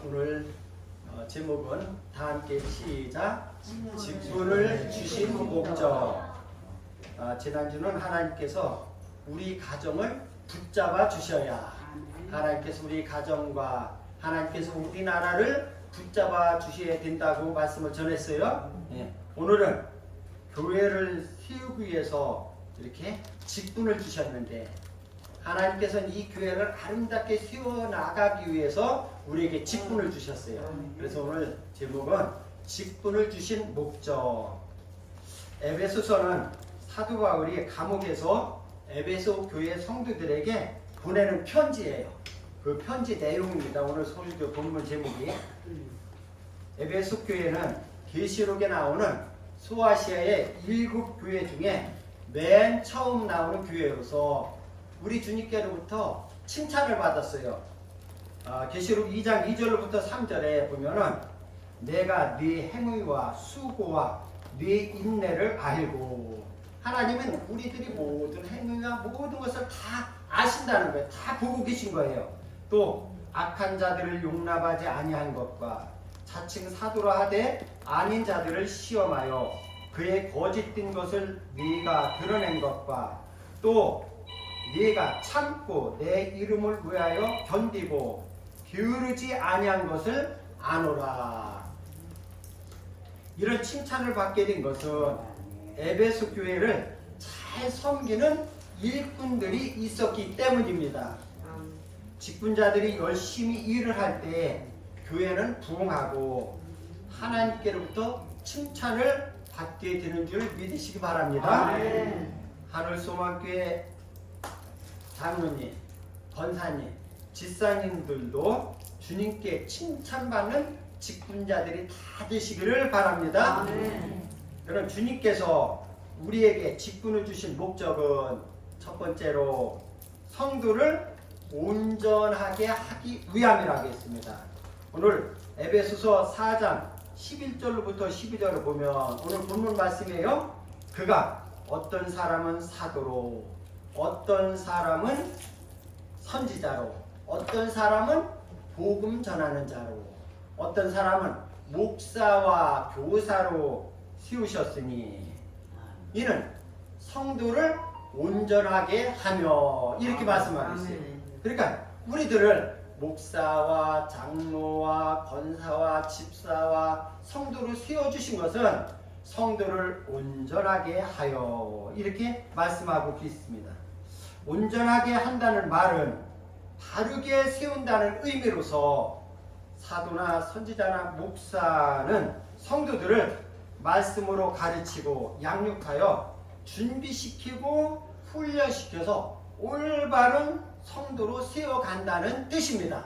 오늘 제목은 다 함께 시작. 직분을 주신 목적. 지난주는 하나님께서 우리 가정을 붙잡아 주셔야, 하나님께서 우리 가정과 하나님께서 우리나라를 붙잡아 주셔야 된다고 말씀을 전했어요. 오늘은 교회를 세우기 위해서 이렇게 직분을 주셨는데, 하나님께서는 이 교회를 아름답게 세워나가기 위해서 우리에게 직분을 주셨어요. 그래서 오늘 제목은 직분을 주신 목적. 에베소서는 사도 바울이 감옥에서 에베소 교회 성도들에게 보내는 편지예요. 그 편지 내용입니다. 오늘 설교 본문 제목이. 에베소 교회는 계시록에 나오는 소아시아의 7교회 중에 맨 처음 나오는 교회로서 우리 주님께로부터 칭찬을 받았어요. 계시록 2장 2절부터 3절에 보면은 내가 네 행위와 수고와 네 인내를 알고, 하나님은 우리들이 모든 행위와 모든 것을 다 아신다는 거예요. 다 보고 계신 거예요. 또 악한 자들을 용납하지 아니한 것과 자칭 사도라 하되 아닌 자들을 시험하여 그의 거짓된 것을 네가 드러낸 것과 또 네가 참고 내 이름을 위하여 견디고 게으르지 아니한 것을 아노라. 이런 칭찬을 받게 된 것은 에베소 교회를 잘 섬기는 일꾼들이 있었기 때문입니다. 직분자들이 열심히 일을 할 때 교회는 부흥하고 하나님께로부터 칭찬을 받게 되는 줄 믿으시기 바랍니다. 하늘소망교회 장로님, 권사님, 집사님들도 주님께 칭찬받는 직분자들이 다 되시기를 바랍니다. 그럼 주님께서 우리에게 직분을 주신 목적은 첫 번째로 성도를 온전하게 하기 위함이라고 했습니다. 오늘 에베소서 4장 11절로부터 12절을 보면 오늘 본문 말씀이에요. 그가 어떤 사람은 사도로, 어떤 사람은 선지자로, 어떤 사람은 복음 전하는 자로, 어떤 사람은 목사와 교사로 세우셨으니 이는 성도를 온전하게 하며, 이렇게 말씀하고 있어요. 그러니까 우리들을 목사와 장로와 권사와 집사와 성도로 세워주신 것은 성도를 온전하게 하여, 이렇게 말씀하고 있습니다. 온전하게 한다는 말은 바르게 세운다는 의미로서 사도나 선지자나 목사는 성도들을 말씀으로 가르치고 양육하여 준비시키고 훈련시켜서 올바른 성도로 세워간다는 뜻입니다.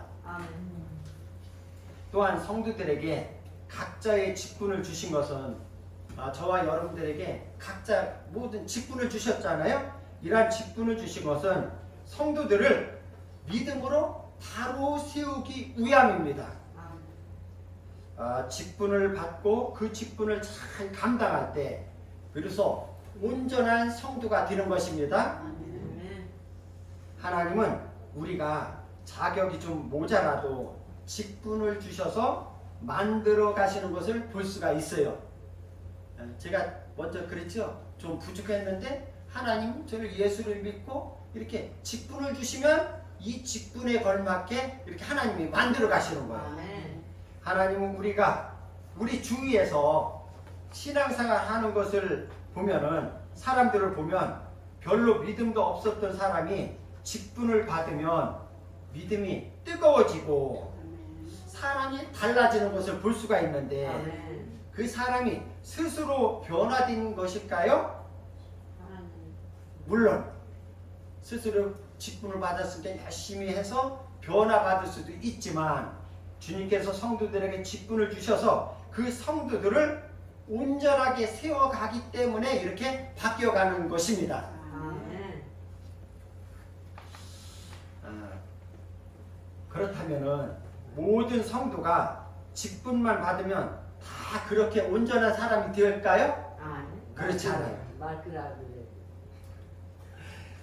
또한 성도들에게 각자의 직분을 주신 것은 저와 여러분들에게 각자 모든 직분을 주셨잖아요. 이러한 직분을 주신 것은 성도들을 믿음으로 바로 세우기 위함입니다. 직분을 받고 그 직분을 잘 감당할 때 비로소 온전한 성도가 되는 것입니다. 하나님은 우리가 자격이 좀 모자라도 직분을 주셔서 만들어 가시는 것을 볼 수가 있어요. 제가 먼저 그랬죠. 좀 부족했는데 하나님 저를 예수를 믿고 이렇게 직분을 주시면 이 직분에 걸맞게 이렇게 하나님이 만들어 가시는 거예요. 하나님은 우리가 우리 주위에서 신앙생활 하는 것을 보면은, 사람들을 보면 별로 믿음도 없었던 사람이 직분을 받으면 믿음이 뜨거워지고 사람이 달라지는 것을 볼 수가 있는데, 그 사람이 스스로 변화된 것일까요? 물론 스스로 직분을 받았으니까 열심히 해서 변화받을 수도 있지만, 주님께서 성도들에게 직분을 주셔서 그 성도들을 온전하게 세워가기 때문에 이렇게 바뀌어가는 것입니다. 그렇다면은 모든 성도가 직분만 받으면 다 그렇게 온전한 사람이 될까요? 그렇지 않아요.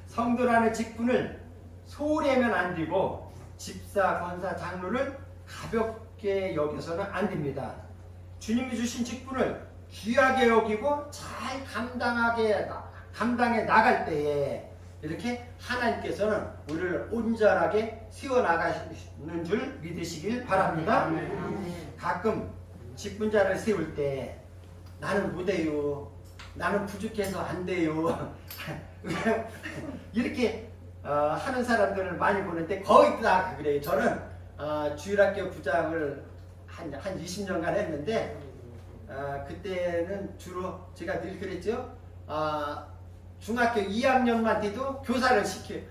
성도라는 직분을 소홀히 하면 안 되고, 집사, 권사, 장로를 가볍게 여겨서는 안 됩니다. 주님이 주신 직분을 귀하게 여기고 잘 감당해 나갈 때에 이렇게 하나님께서는 우리를 온전하게 세워나가시는 줄 믿으시길 바랍니다. 가끔 직분자를 세울 때 나는 못해요, 나는 부족해서 안 돼요 이렇게 하는 사람들을 많이 보는데 거의 다 그래요. 저는 주일학교 부장을 한 20년간 했는데 그때는 주로 제가 늘 그랬죠. 중학교 2학년만 돼도 교사를 시켜요.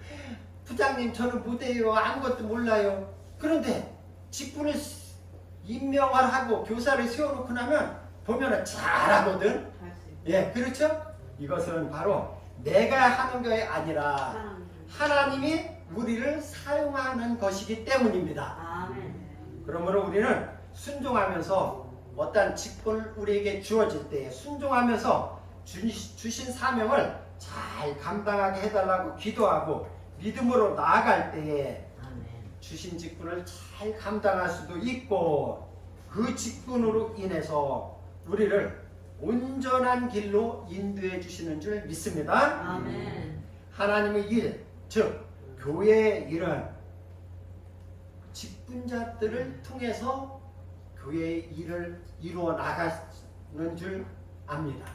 부장님 저는 못해요, 아무것도 몰라요. 그런데 직분을 임명을 하고 교사를 세워놓고 나면 보면은 잘하거든. 예, 그렇죠? 이것은 바로 내가 하는 게 아니라 하나님이 우리를 사용하는 것이기 때문입니다. 그러므로 우리는 순종하면서 어떤 직분을 우리에게 주어질 때 순종하면서 주신 사명을 잘 감당하게 해달라고 기도하고 믿음으로 나아갈 때에 주신 직분을 잘 감당할 수도 있고 그 직분으로 인해서 우리를 온전한 길로 인도해 주시는 줄 믿습니다. 하나님의 일, 즉 교회의 일은 직분자들을 통해서 교회의 일을 이루어 나가는 줄 압니다.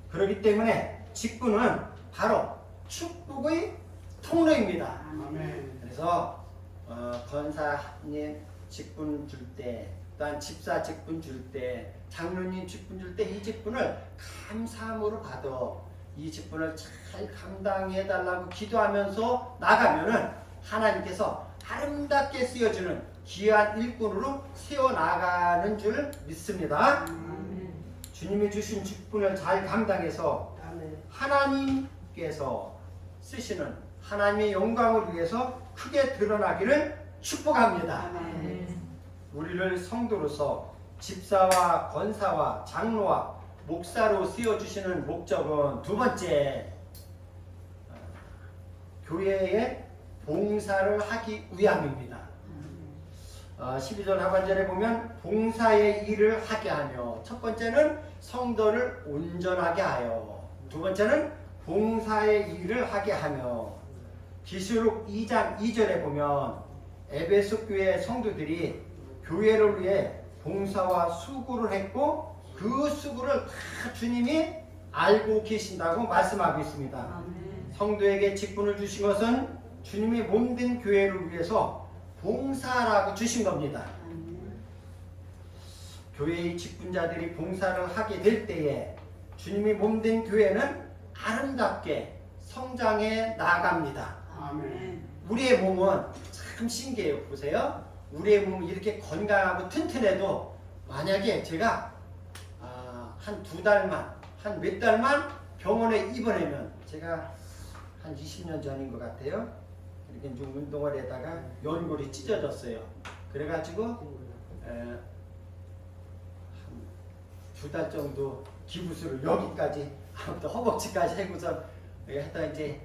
그렇기 때문에 직분은 바로 축복의 통로입니다. 그래서 권사님 직분 줄 때, 또한 집사 직분 줄 때, 장로님 직분 줄 때 이 직분을 감사함으로 받아 이 직분을 잘 감당해 달라고 기도하면서 나가면은 하나님께서 아름답게 쓰여주는 귀한 일꾼으로 세워나가는 줄 믿습니다. 주님이 주신 직분을 잘 감당해서 하나님께서 쓰시는 하나님의 영광을 위해서 크게 드러나기를 축복합니다. 우리를 성도로서 집사와 권사와 장로와 목사로 세워주시는 목적은 두 번째, 교회에 봉사를 하기 위함입니다. 12절 하반절에 보면 봉사의 일을 하게 하며, 첫 번째는 성도를 온전하게 하여, 두 번째는 봉사의 일을 하게 하며, 계시록 2장 2절에 보면 에베소 교회 성도들이 교회를 위해 봉사와 수고를 했고 그 수고를 다 주님이 알고 계신다고 말씀하고 있습니다. 성도에게 직분을 주신 것은 주님이 몸된 교회를 위해서 봉사라고 주신 겁니다. 교회의 직분자들이 봉사를 하게 될 때에 주님이 몸된 교회는 아름답게 성장해 나갑니다. 우리의 몸은 참 신기해요. 보세요. 우리의 몸은 이렇게 건강하고 튼튼해도 만약에 제가 한 두 달만, 한 몇 달만 병원에 입원하면, 제가 한 20년 전인 것 같아요. 이렇게 좀 운동을 하다가 연골이 찢어졌어요. 그래가지고 한 두 달 정도 기부스를 여기까지 허벅지까지 해고서 하다 이제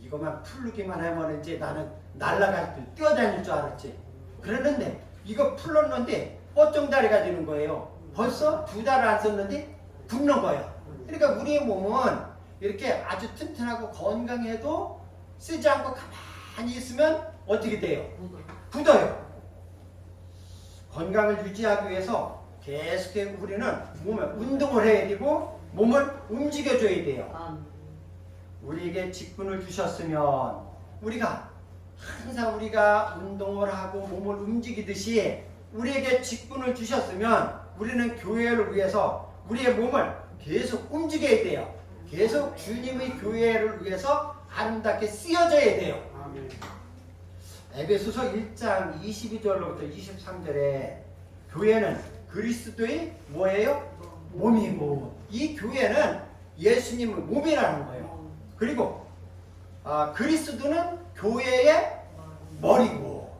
이것만 풀르기만 하면 이제 나는 날아갈 때 뛰어다닐 줄 알았지. 그랬는데 이거 풀렀는데 뻗정다리가 되는 거예요. 벌써 두 달을 안 썼는데 붓는 거예요. 그러니까 우리의 몸은 이렇게 아주 튼튼하고 건강해도 쓰지 않고 가만히 있으면 어떻게 돼요? 굳어요. 건강을 유지하기 위해서 계속해서 우리는 몸을 운동을 해야 되고 몸을 움직여줘야 돼요. 우리에게 직분을 주셨으면 우리가 항상 우리가 운동을 하고 몸을 움직이듯이 우리에게 직분을 주셨으면 우리는 교회를 위해서 우리의 몸을 계속 움직여야 돼요. 계속 주님의 교회를 위해서 아름답게 쓰여져야 돼요. 에베소서 1장 22절로부터 23절에 교회는 그리스도의 뭐예요? 몸이고, 이 교회는 예수님의 몸이라는 거예요. 그리고 그리스도는 교회의 머리고,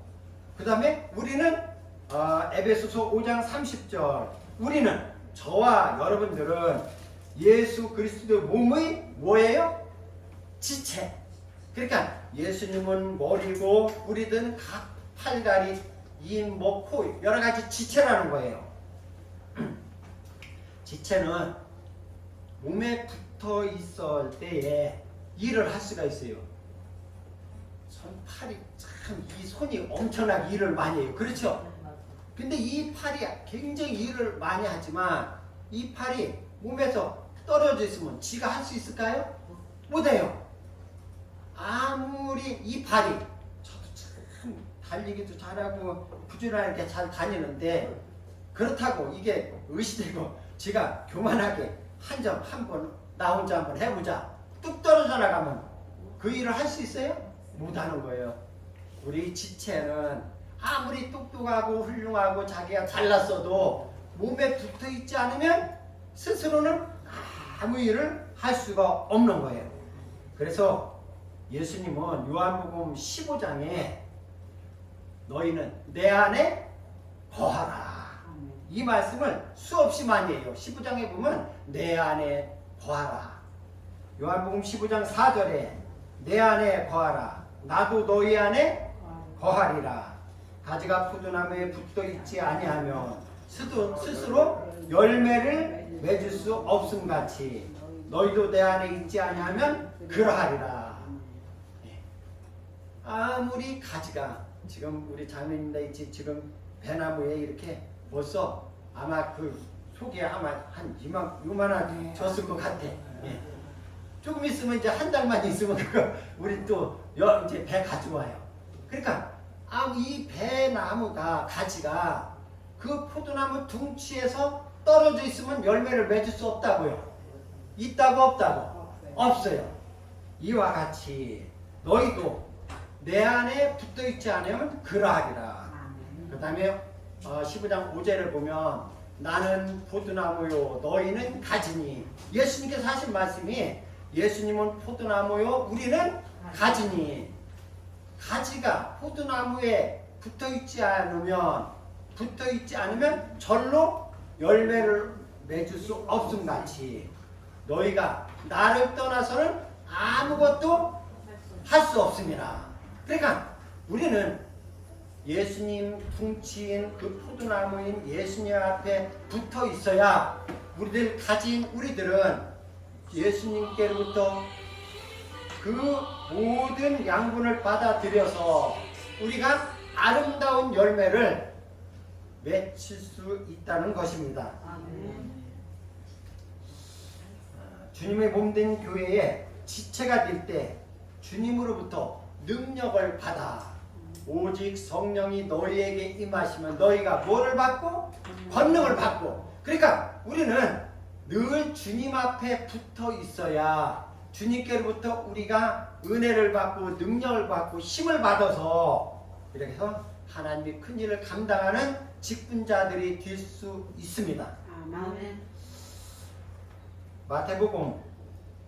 그 다음에 우리는 에베소서 5장 30절, 우리는, 저와 여러분들은 예수 그리스도의 몸의 뭐예요? 지체. 그러니까 예수님은 머리고 우리들은 각 팔다리, 입, 목, 코 여러 가지 지체라는 거예요. 지체는 몸에 붙어 있을 때에 일을 할 수가 있어요. 팔이 참 이 손이 엄청나게 일을 많이 해요. 그렇죠? 근데 이 팔이 굉장히 일을 많이 하지만 이 팔이 몸에서 떨어져 있으면 지가 할 수 있을까요? 못해요. 아무리 이 팔이 저도 참 달리기도 잘하고 부지런하게 잘 다니는데 그렇다고 이게 의시되고 지가 교만하게 한 번 나 혼자 한번 해보자 뚝 떨어져 나가면 그 일을 할 수 있어요? 못하는 거예요. 우리 지체는 아무리 똑똑하고 훌륭하고 자기가 잘났어도 몸에 붙어있지 않으면 스스로는 아무 일을 할 수가 없는 거예요. 그래서 예수님은 요한복음 15장에 너희는 내 안에 거하라 이 말씀을 수없이 많이 해요. 15장에 보면 내 안에 거하라. 요한복음 15장 4절에 내 안에 거하라 나도 너희 안에 거하리라. 가지가 포도나무에 붙어있지 아니하면 스스로 열매를 맺을 수 없음같이 너희도 내 안에 있지 아니하면 그러하리라. 아무리 가지가 지금 우리 장로님들 있지 지금 배나무에 이렇게 벌써 아마 그 속에 아마 한 이만한 졌을 것 같아. 예. 조금 있으면 이제 한 달만 있으면 그거 우리 또 이제 배 가지고 와요. 그러니까 이 배나무가 가지가 그 포도나무 둥치에서 떨어져 있으면 열매를 맺을 수 없다고요. 있다고 없다고? 없어요. 이와 같이 너희도 내 안에 붙어있지 않으면 그러하리라. 그 다음에 15장 5절을 보면 나는 포도나무요 너희는 가지니. 예수님께서 하신 말씀이 예수님은 포도나무요 우리는 가지니. 가지가 포도나무에 붙어있지 않으면 절로 열매를 맺을 수 없음같이 너희가 나를 떠나서는 아무것도 할 수 없습니다. 그러니까 우리는 예수님 둥치인 그 포도나무인 예수님 앞에 붙어 있어야 우리들은 예수님께로부터 그 모든 양분을 받아들여서 우리가 아름다운 열매를 맺힐 수 있다는 것입니다. 주님의 몸된 교회에 지체가 될 때 주님으로부터 능력을 받아 오직 성령이 너희에게 임하시면 너희가 뭐를 받고? 권능을 받고. 그러니까 우리는 늘 주님 앞에 붙어 있어야 주님께로부터 우리가 은혜를 받고 능력을 받고 힘을 받아서 이렇게 해서 하나님의 큰 일을 감당하는 직분자들이 될 수 있습니다. 아멘. 마태복음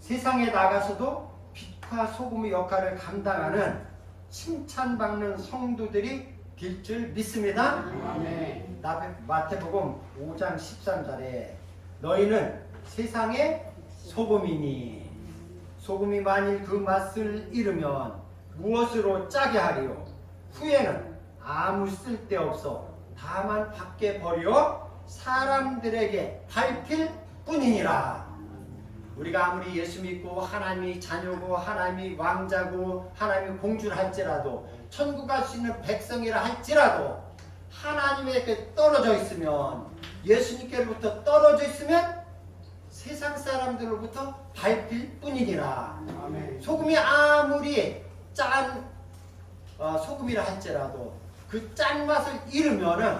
세상에 나가서도 빛과 소금의 역할을 감당하는 칭찬받는 성도들이 될 줄 믿습니다. 아멘. 마태복음 5장 13절에 너희는 세상의 소금이니 소금이 만일 그 맛을 잃으면 무엇으로 짜게 하리요? 후에는 아무 쓸데없어 다만 밖에 버려 사람들에게 밟힐 뿐이니라. 우리가 아무리 예수 믿고 하나님이 자녀고 하나님이 왕자고 하나님이 공주를 할지라도 천국 갈 수 있는 백성이라 할지라도 하나님에게 떨어져 있으면 예수님께로부터 떨어져 있으면 세상 사람들로부터 밟힐 뿐이니라. 아멘. 소금이 아무리 짠 소금이라 할지라도 그 짠맛을 잃으면은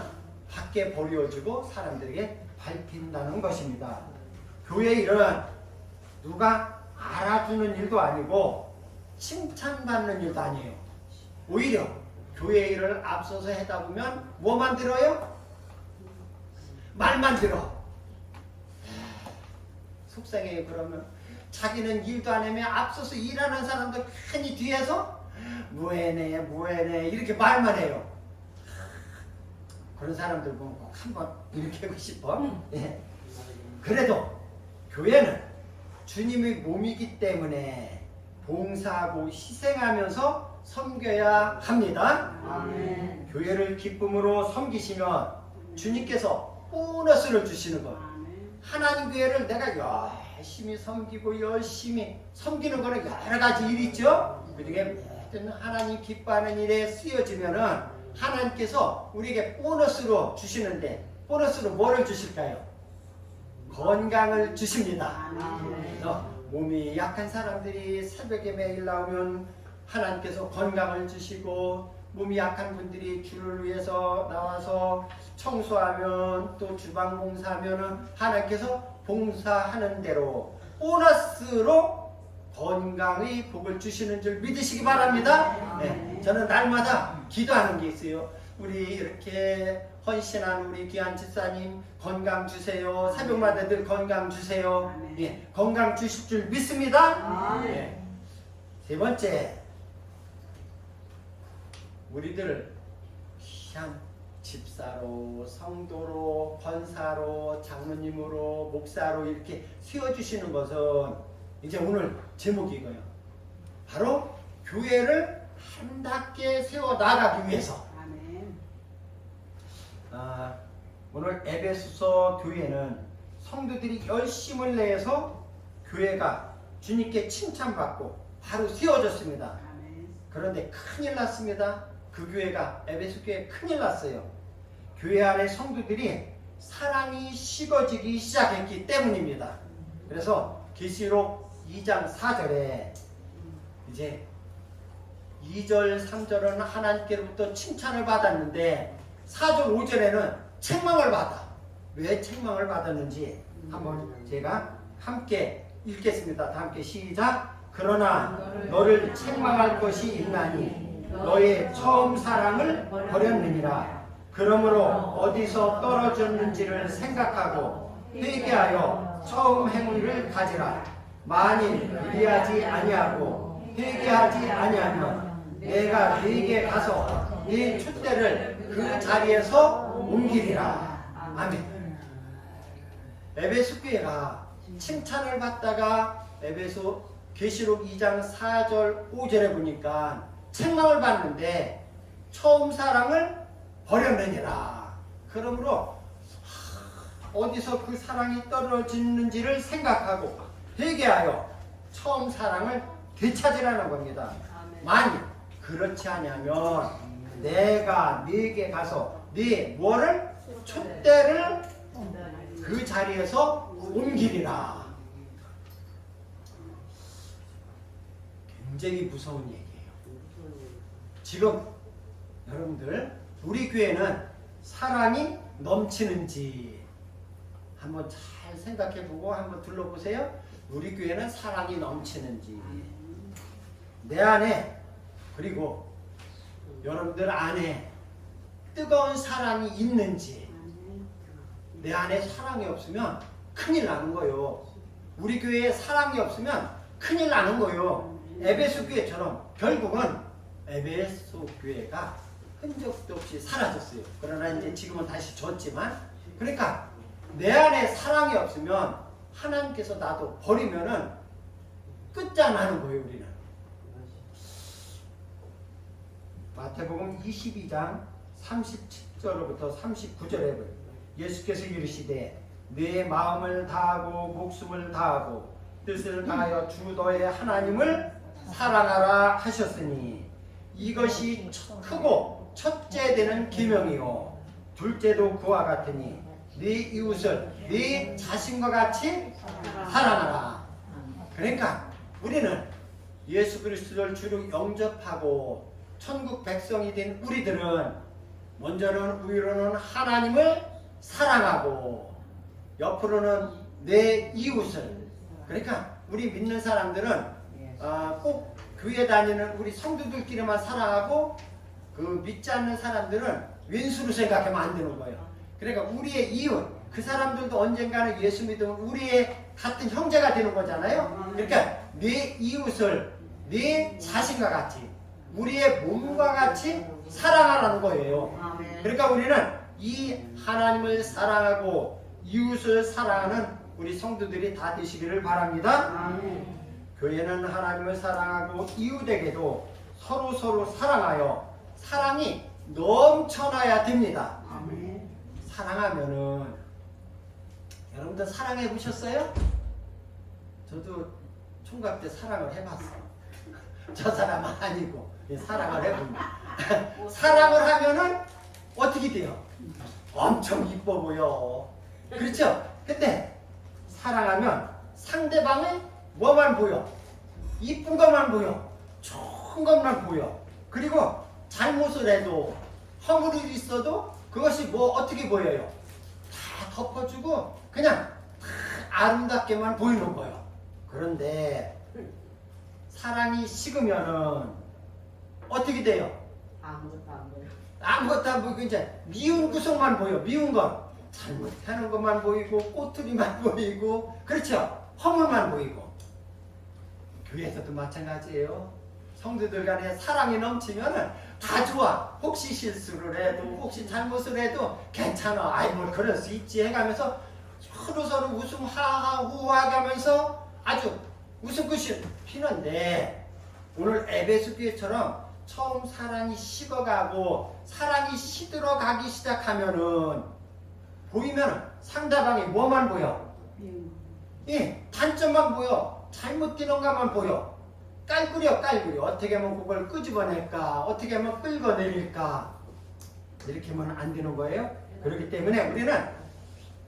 밖에 버려지고 사람들에게 밟힌다는 것입니다. 교회 일은 누가 알아주는 일도 아니고 칭찬받는 일도 아니에요. 오히려 교회 일을 앞서서 하다 보면 뭐만 들어요? 말만 들어. 속상해요. 그러면 자기는 일도 안 하면 앞서서 일하는 사람들 괜히 뒤에서 뭐해네 이렇게 말만 해요. 그런 사람들 보면 꼭 한번 이렇게 하고 싶어. 예. 그래도 교회는 주님의 몸이기 때문에 봉사하고 희생하면서 섬겨야 합니다. 아멘. 교회를 기쁨으로 섬기시면 주님께서 보너스를 주시는 것. 하나님 교회를 내가 열심히 섬기고 열심히 섬기는 거는 여러 가지 일이 있죠. 그중에 모든 하나님 기뻐하는 일에 쓰여지면은 하나님께서 우리에게 보너스로 주시는데, 보너스로 뭐를 주실까요? 건강을 주십니다. 그래서 몸이 약한 사람들이 새벽에 매일 나오면 하나님께서 건강을 주시고, 몸이 약한 분들이 주를 위해서 나와서 청소하면, 또 주방 봉사하면 하나님께서 봉사하는 대로 보너스로 건강의 복을 주시는 줄 믿으시기 바랍니다. 네, 저는 날마다 기도하는 게 있어요. 우리 이렇게 헌신한 우리 귀한 집사님 건강 주세요. 새벽마다 늘 건강 주세요. 예, 건강 주실 줄 믿습니다. 예. 세 번째, 우리들 귀한 집사로, 성도로, 권사로, 장로님으로, 목사로 이렇게 세워주시는 것은 이제 오늘 제목이 이거예요. 바로 교회를 한답게 세워나가기 위해서. 오늘 에베소서 교회는 성도들이 열심을 내서 교회가 주님께 칭찬받고 바로 세워졌습니다. 그런데 큰일 났습니다. 그 교회가, 에베소 교회 큰일 났어요. 교회 안에 성도들이 사랑이 식어지기 시작했기 때문입니다. 그래서 계시록 2장 4절에 이제 2절 3절은 하나님께로부터 칭찬을 받았는데 4절 5절에는 책망을 받아. 왜 책망을 받았는지 한번 제가 함께 읽겠습니다. 다 함께 시작. 그러나 너를 책망할 것이 있나니 너의 처음 사랑을 버렸느니라. 그러므로 어디서 떨어졌는지를 생각하고 회개하여 처음 행위를 가지라. 만일 그리하지 아니하고 회개하지 아니하면 내가 네게 가서 네 촛대를 그 자리에서 옮기리라. 아멘. 에베소 교회가 칭찬을 받다가 에베소 계시록 2장 4절 5절에 보니까 책망을 받는데 처음 사랑을 버렸느니라. 그러므로 어디서 그 사랑이 떨어지는지를 생각하고 회개하여 처음 사랑을 되찾으라는 겁니다. 만일 그렇지 않으면 내가 네게 가서 네 뭐를? 촛대를 그 자리에서 옮기리라. 굉장히 무서운 얘기예요. 지금 여러분들 우리 교회는 사랑이 넘치는지 한번 잘 생각해보고 한번 둘러보세요. 우리 교회는 사랑이 넘치는지, 내 안에 그리고 여러분들 안에 뜨거운 사랑이 있는지. 내 안에 사랑이 없으면 큰일 나는 거예요. 우리 교회에 사랑이 없으면 큰일 나는 거예요. 에베소 교회처럼 결국은 에베소 교회가 흔적도 없이 사라졌어요. 그러나 이제 지금은 다시 졌지만, 그러니까 내 안에 사랑이 없으면 하나님께서 나도 버리면은 끝장나는 거예요. 우리는 마태복음 22장 37절부터 39절에 예수께서 이르시되 내 마음을 다하고 목숨을 다하고 뜻을 다하여 주 너의 하나님을 사랑하라 하셨으니 이것이 크고 첫째 되는 계명이요 둘째도 그와 같으니 네 이웃을 네 자신과 같이 사랑하라. 그러니까 우리는 예수 그리스도를 주로 영접하고 천국 백성이 된 우리들은 먼저는 위로는 하나님을 사랑하고 옆으로는 내 이웃을, 그러니까 우리 믿는 사람들은 꼭 교회 다니는 우리 성도들끼리만 사랑하고 그 믿지 않는 사람들은 왼수로 생각하면 안 되는 거예요. 그러니까 우리의 이웃, 그 사람들도 언젠가는 예수 믿으면 우리의 같은 형제가 되는 거잖아요. 그러니까 내 이웃을 내 자신과 같이, 우리의 몸과 같이 사랑하라는 거예요. 그러니까 우리는 이 하나님을 사랑하고 이웃을 사랑하는 우리 성도들이 다 되시기를 바랍니다. 교회는 하나님을 사랑하고 이웃에게도 서로 사랑하여 사랑이 넘쳐나야 됩니다. 아멘. 사랑하면은 여러분들 사랑해 보셨어요? 저도 총각 때 사랑을 해봤어. 저 사람은 아니고 사랑을 해봅니다. 사랑을 하면은 어떻게 돼요? 엄청 이뻐 보여. 그렇죠? 근데 사랑하면 상대방의 뭐만 보여? 이쁜 것만 보여. 좋은 것만 보여. 그리고 잘못을 해도 허물이 있어도 그것이 뭐 어떻게 보여요? 다 덮어주고 그냥 다 아름답게만 보이는 거예요. 그런데 사랑이 식으면은 어떻게 돼요? 아무것도 안 보여. 아무것도 안 보이고 이제 미운 구석만 보여. 미운 것. 잘못하는 것만 보이고 꼬투리만 보이고 그렇죠? 허물만 보이고. 교회에서도 마찬가지예요. 성도들 간에 사랑이 넘치면은 다 좋아. 혹시 실수를 해도 혹시 잘못을 해도 괜찮아. 아이 뭘 그럴 수 있지 해가면서 서로 웃음 하하 후하 가면서 아주 웃음꽃이 피는데 오늘 에베소 교회처럼 처음 사랑이 식어가고 사랑이 시들어가기 시작하면은 보이면 상대방이 뭐만 보여? 단점만 보여. 잘못되는 것만 보여. 깔구려 어떻게 하면 그걸 끄집어낼까? 어떻게 하면 끌어내릴까? 이렇게 하면 안 되는 거예요. 그렇기 때문에 우리는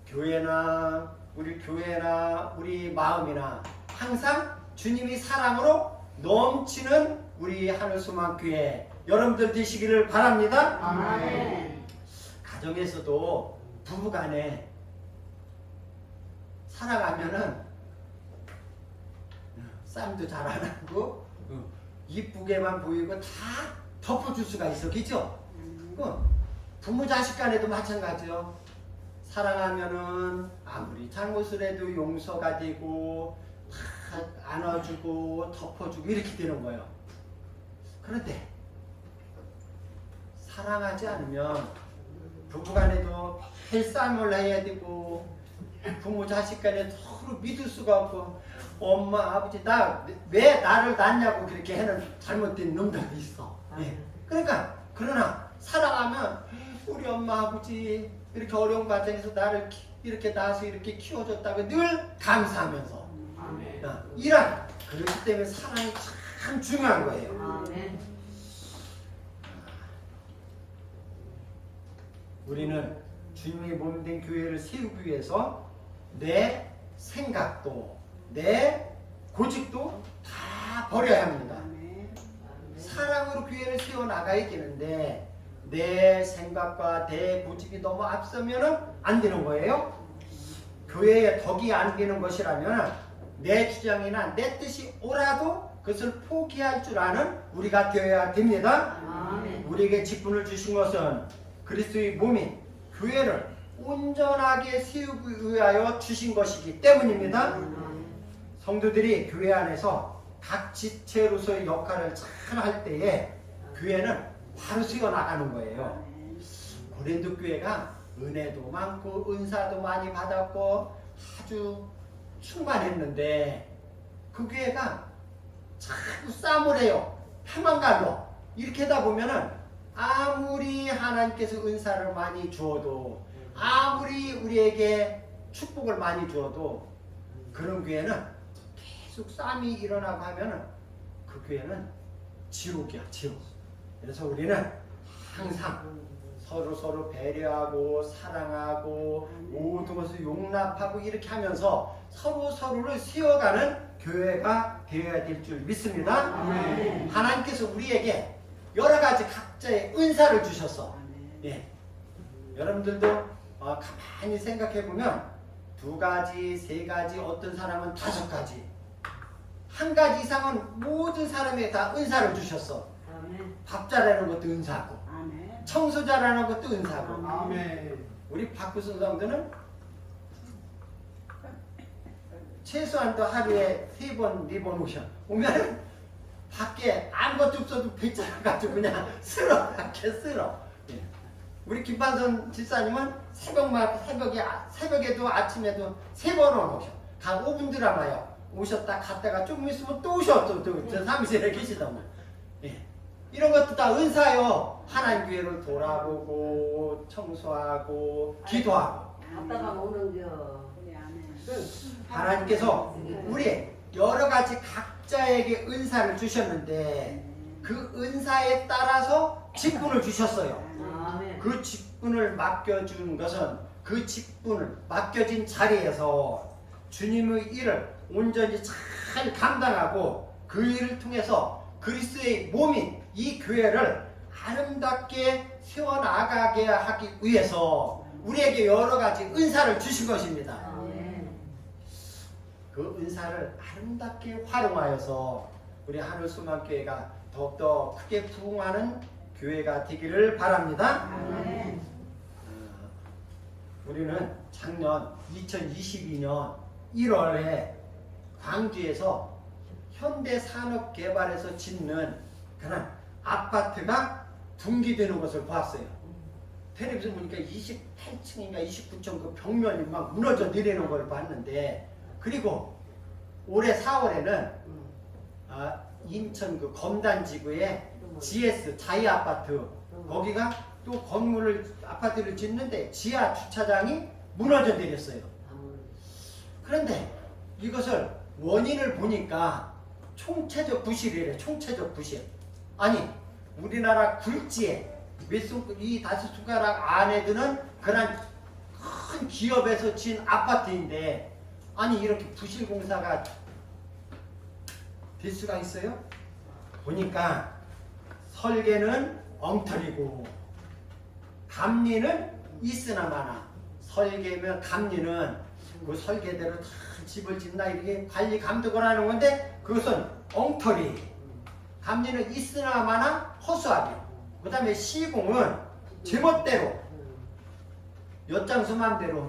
교회나 우리 마음이나 항상 주님이 사랑으로 넘치는 우리 하늘소망교회 여러분들 되시기를 바랍니다. 아멘. 가정에서도 부부간에 사랑하면은 싸움도 잘 안 하고 이쁘게만 보이고 다 덮어줄 수가 있어. 그죠? 부모 자식 간에도 마찬가지요. 사랑하면은 아무리 잘못을 해도 용서가 되고 다 안아주고 덮어주고 이렇게 되는 거예요. 그런데 사랑하지 않으면 부부간에도 매일 싸움을 해야 되고 부모 자식 간에 서로 믿을 수가 없고 엄마 아버지 왜 나를 낳냐고 그렇게 하는 잘못된 놈들도 있어. 예. 그러니까 그러나 사랑하면 우리 엄마 아버지 이렇게 어려운 과정에서 나를 이렇게 낳아서 이렇게 키워줬다고 늘 감사하면서 이런 그렇기 때문에 사랑이 참 중요한 거예요. 아멘. 우리는 주님의 몸된 교회를 세우기 위해서 내 생각도 내 고집도 다 버려야 합니다. 사랑으로 교회를 세워나가야 되는데 내 생각과 내 고집이 너무 앞서면 안 되는 거예요. 교회에 덕이 안 되는 것이라면 내 주장이나 내 뜻이 옳아도 그것을 포기할 줄 아는 우리가 되어야 됩니다. 아멘. 우리에게 직분을 주신 것은 그리스도의 몸인 교회를 온전하게 세우기 위하여 주신 것이기 때문입니다. 성도들이 교회 안에서 각 지체로서의 역할을 잘 할 때에 교회는 바로 세워나가는 거예요. 고린도 교회가 은혜도 많고 은사도 많이 받았고 아주 충만했는데 그 교회가 자꾸 싸움을 해요. 패망갈로 이렇게 하다 보면은 아무리 하나님께서 은사를 많이 주어도 아무리 우리에게 축복을 많이 주어도 그런 교회는 계속 싸움이 일어나고 하면은 그 교회는 지옥이야, 지옥. 그래서 우리는 항상 서로 배려하고 사랑하고 모든 것을 용납하고 이렇게 하면서 서로를 세워가는 교회가 되어야 될 줄 믿습니다. 아멘. 하나님께서 우리에게 여러 가지 각자의 은사를 주셨어. 예. 여러분들도 가만히 생각해 보면 2가지, 3가지, 어떤 사람은 5가지, 1가지 이상은 모든 사람에게 다 은사를 주셨어. 아멘. 밥 잘하는 것도 은사고, 아멘. 청소 잘하는 것도 은사고. 아멘. 우리 박구순 성도는 최소한도 하루에 3번, 4번 오면 밖에 아무것도 없어도 배짱가지고 그냥 쓸어. 예. 우리 김반선 집사님은 새벽에도 아침에도 3번 오셔. 각 5분 드라마요. 오셨다 갔다가 좀 있으면 또 오셔 또 사무실에 계시다면 예. 이런 것도 다 은사요. 하나님 교회를 돌아보고 청소하고 기도하고 아빠가 오는겨. 하나님께서 우리 여러 가지 각자에게 은사를 주셨는데 그 은사에 따라서 직분을 주셨어요. 아멘. 그 직분을 맡겨준 것은 그 직분을 맡겨진 자리에서 주님의 일을 온전히 잘 감당하고 그 일을 통해서 그리스도의 몸인 이 교회를 아름답게 세워나가게 하기 위해서 우리에게 여러 가지 은사를 주신 것입니다. 아멘. 그 은사를 아름답게 활용하여서 우리 하늘소망교회가 더욱더 크게 부흥하는 교회가 되기를 바랍니다. 아멘. 우리는 작년 2022년 1월에 광주에서 현대산업개발에서 짓는 그런 아파트가 붕괴되는 것을 보았어요. 텔레비전 보니까 28층인가 29층 그 벽면이 막 무너져 내리는 걸 봤는데, 그리고 올해 4월에는 인천 그 검단지구에 GS 자이아파트 거기가 또 건물을 아파트를 짓는데 지하 주차장이 무너져 내렸어요. 그런데 이것을 원인을 보니까 총체적 부실이래. 총체적 부실. 아니 우리나라 굴지에 이 5숟가락 안에 드는 그런 큰 기업에서 지은 아파트인데, 아니 이렇게 부실 공사가 될 수가 있어요? 보니까 설계는 엉터리고 감리는 있으나마나, 설계면 감리는 그 설계대로 다 집을 짓나 이렇게 관리 감독을 하는 건데 그것은 엉터리. 감리는 있으나마나 허수아비. 그 다음에 시공은 제멋대로 엿장수 맘대로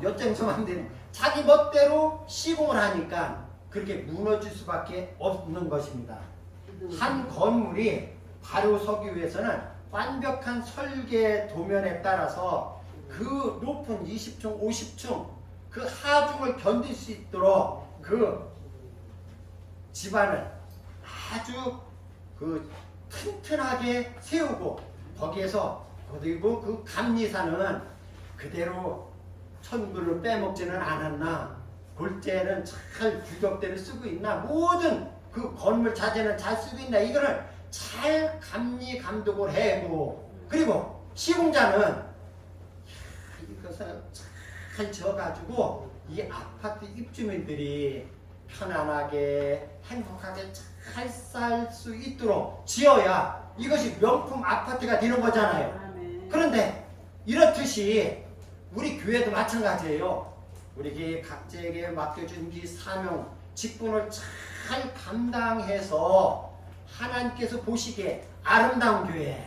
자기 멋대로 시공을 하니까 그렇게 무너질 수밖에 없는 것입니다. 한 건물이 바로 서기 위해서는 완벽한 설계 도면에 따라서 그 높은 20층, 50층 그 하중을 견딜 수 있도록 그 집안을 아주 그 튼튼하게 세우고, 거기에서 그리고 그 감리사는 그대로 천구를 빼먹지는 않았나, 골재는 잘 규격대로 쓰고 있나, 모든 그 건물 자재는 잘 쓰고 있나, 이거를 잘 감리 감독을 해고, 그리고 시공자는 이것을 잘 지어가지고 이 아파트 입주민들이 편안하게 행복하게 잘 살 수 있도록 지어야 이것이 명품 아파트가 되는 거잖아요. 그런데 이렇듯이 우리 교회도 마찬가지예요. 우리 각자에게 맡겨준 이 사명, 직분을 잘 감당해서 하나님께서 보시기에 아름다운 교회,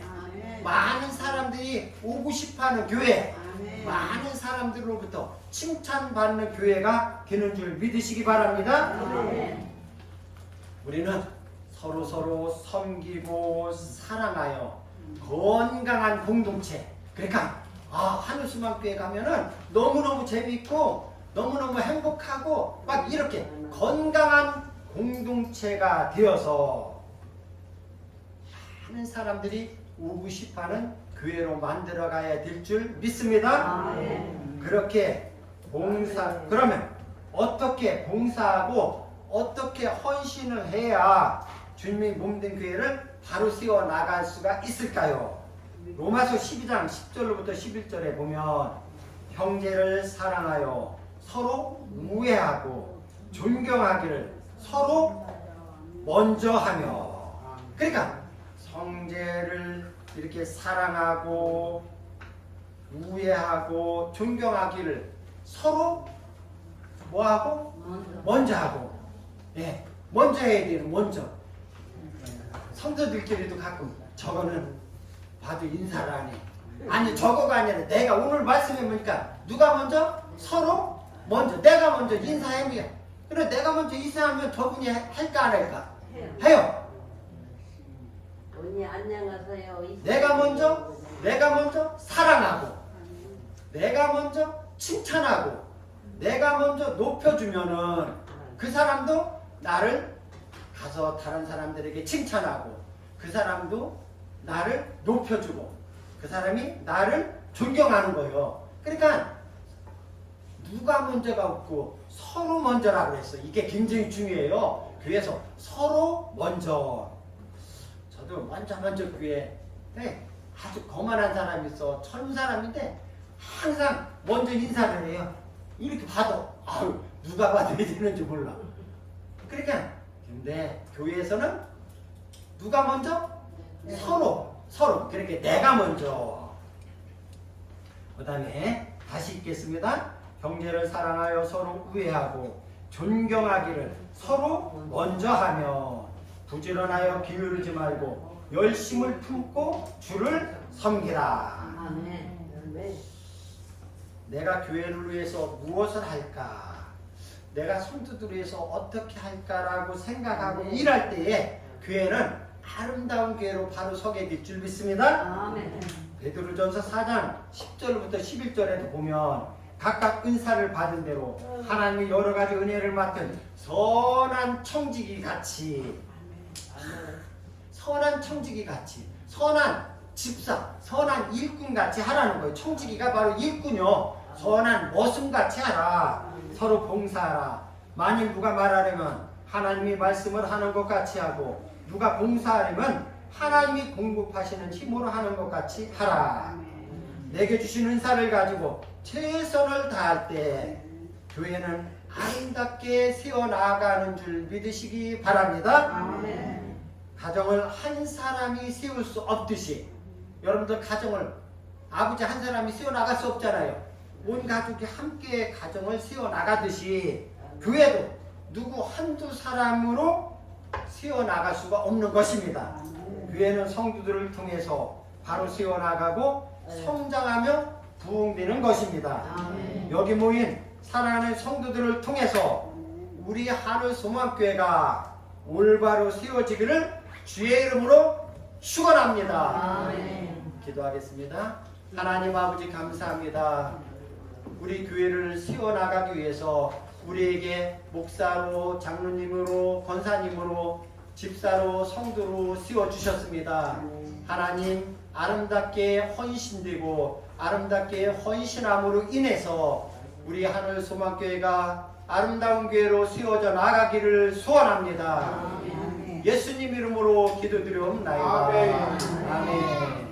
많은 사람들이 오고 싶어하는 교회, 많은 사람들로부터 칭찬받는 교회가 되는 줄 믿으시기 바랍니다. 우리는 서로 섬기고 사랑하여 건강한 공동체. 그러니까 하늘수망교회 가면은 너무너무 재미있고 너무너무 행복하고 막 이렇게 건강한 공동체가 되어서 많은 사람들이 오고 싶어하는 교회로 만들어가야 될 줄 믿습니다. 그렇게 그러면 어떻게 봉사하고 어떻게 헌신을 해야 주님이 몸된 교회를 바로 세워 나갈 수가 있을까요? 로마서 12장 10절로부터 11절에 보면 형제를 사랑하여 서로 우애하고 존경하기를 서로 먼저 하며, 그러니까 형제를 이렇게 사랑하고 우애하고 존경하기를 서로 뭐하고? 먼저 하고. 예, 먼저 해야 돼요. 먼저. 성도들끼리도 가끔 저거는 봐도 인사를 안 해. 아니 저거가 아니라 내가 오늘 말씀해 보니까 누가 먼저? 서로 먼저. 내가 먼저 인사해면, 그래 내가 먼저 인사하면 저분이 할까 안 할까? 해요. 언니 안녕하세요. 내가 먼저 사랑하고, 내가 먼저 칭찬하고, 내가 먼저 높여주면은 그 사람도 나를 가서 다른 사람들에게 칭찬하고 그 사람도 나를 높여주고 그 사람이 나를 존경하는 거예요. 그러니까 누가 먼저가 없고 서로 먼저라고 그랬어. 이게 굉장히 중요해요. 교회에서 서로 먼저. 저도 먼저 교회 아주 거만한 사람이 있어. 젊은 사람인데 항상 먼저 인사를 해요. 이렇게 봐도 아유 누가 봐도 되는지 몰라. 그러니까 근데 교회에서는 누가 먼저? 서로. 그렇게 내가 먼저. 그 다음에 다시 읽겠습니다. 형제를 사랑하여 서로 우애하고 존경하기를 서로 먼저 하며 부지런하여 기울이지 말고 열심을 품고 주를 섬기라. 아멘. 아멘. 내가 교회를 위해서 무엇을 할까? 내가 성도들을 위해서 어떻게 할까라고 생각하고 일할 때에 교회는 아름다운 교회로 바로 서게 될 줄 믿습니다. 아멘. 베드로전서 4장 10절부터 11절에도 보면 각각 은사를 받은 대로 하나님이 여러 가지 은혜를 맡은 선한 청지기 같이 선한 집사, 선한 일꾼 같이 하라는 거예요. 청지기가 바로 일꾼이요. 선한 머슴 같이 하라. 서로 봉사하라. 만일 누가 말하려면 하나님이 말씀을 하는 것 같이 하고 누가 봉사하려면 하나님이 공급하시는 힘으로 하는 것 같이 하라. 내게 주신 은사를 가지고 최선을 다할 때 교회는 아름답게 세워나가는 줄 믿으시기 바랍니다. 아멘. 가정을 한 사람이 세울 수 없듯이 여러분들 가정을 아버지 한 사람이 세워나갈 수 없잖아요. 온 가족이 함께 가정을 세워나가듯이 교회도 누구 한두 사람으로 세워나갈 수가 없는 것입니다. 교회는 성도들을 통해서 바로 세워나가고 성장하며 부흥되는 것입니다. 아멘. 여기 모인 사랑하는 성도들을 통해서 우리 하늘소망교회가 올바로 세워지기를 주의 이름으로 축원합니다. 아멘. 기도하겠습니다. 하나님 아버지 감사합니다. 우리 교회를 세워나가기 위해서 우리에게 목사로, 장로님으로, 권사님으로, 집사로, 성도로 세워주셨습니다. 하나님 아름답게 헌신되고 아름답게 헌신함으로 인해서 우리 하늘소망교회가 아름다운 교회로 세워져 나가기를 소원합니다. 예수님 이름으로 기도드리옵나이다. 아멘.